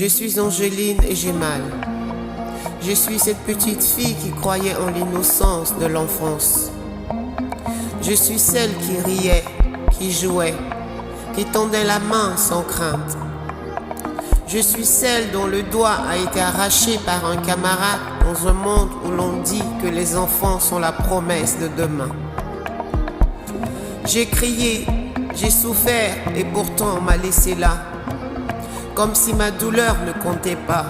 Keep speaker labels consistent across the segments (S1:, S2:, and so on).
S1: Je suis Angeline et j'ai mal. Je suis cette petite fille qui croyait en l'innocence de l'enfance. Je suis celle qui riait, qui jouait, qui tendait la main sans crainte. Je suis celle dont le doigt a été arraché par un camarade dans un monde où l'on dit que les enfants sont la promesse de demain. J'ai crié, j'ai souffert et pourtant on m'a laissé là, comme si ma douleur ne comptait pas.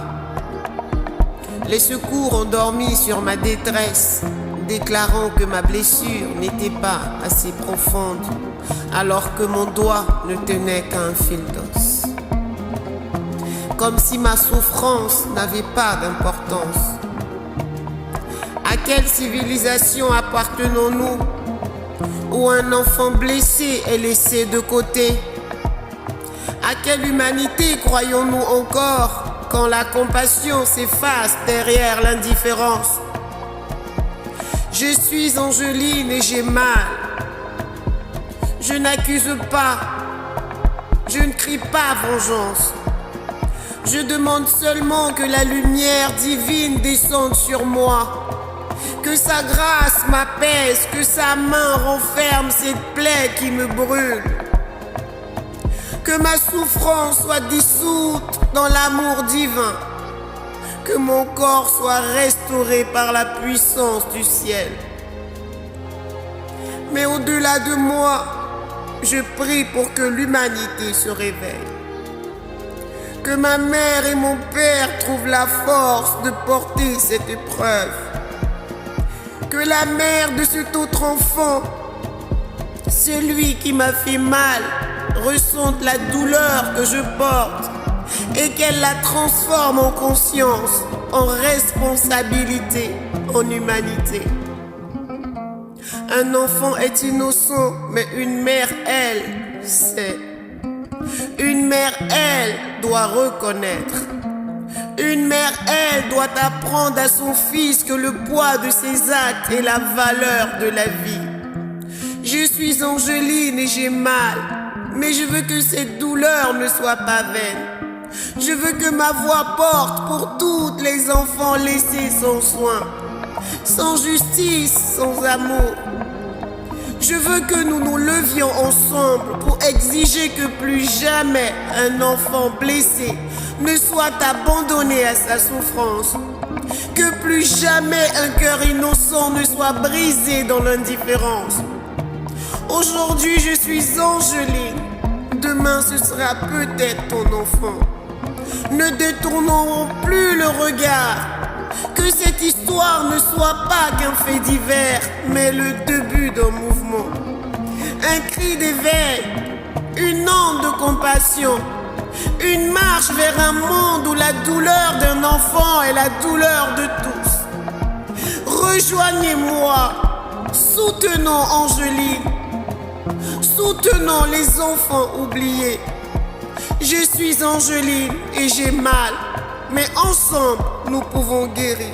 S1: Les secours ont dormi sur ma détresse, déclarant que ma blessure n'était pas assez profonde, alors que mon doigt ne tenait qu'un fil d'os. Comme si ma souffrance n'avait pas d'importance. À quelle civilisation appartenons-nous, où un enfant blessé est laissé de côté? À quelle humanité croyons-nous encore quand la compassion s'efface derrière l'indifférence? Je suis Angeline et j'ai mal. Je n'accuse pas, je ne crie pas vengeance. Je demande seulement que la lumière divine descende sur moi, que sa grâce m'apaise, que sa main renferme cette plaie qui me brûle, que ma souffrance soit dissoute dans l'amour divin, que mon corps soit restauré par la puissance du ciel. Mais au-delà de moi, je prie pour que l'humanité se réveille. Que ma mère et mon père trouvent la force de porter cette épreuve. Que la mère de cet autre enfant, celui qui m'a fait mal, ressente la douleur que je porte et qu'elle la transforme en conscience, en responsabilité, en humanité. Un enfant est innocent, mais une mère, elle, sait. Une mère, elle, doit reconnaître. Une mère, elle, doit apprendre à son fils que le poids de ses actes est la valeur de la vie. Je suis Angeline et j'ai mal, mais je veux que cette douleur ne soit pas vaine. Je veux que ma voix porte pour tous les enfants laissés sans soin, sans justice, sans amour. Je veux que nous nous levions ensemble pour exiger que plus jamais un enfant blessé ne soit abandonné à sa souffrance. Que plus jamais un cœur innocent ne soit brisé dans l'indifférence. Aujourd'hui, je suis Angeline. Demain, ce sera peut-être ton enfant. Ne détournons plus le regard. Que cette histoire ne soit pas qu'un fait divers, mais le début d'un mouvement. Un cri d'éveil, une onde de compassion, une marche vers un monde où la douleur d'un enfant est la douleur de tous. Rejoignez-moi, soutenons Angeline, soutenons les enfants oubliés. Je suis Angeline et j'ai mal, mais ensemble, nous pouvons guérir.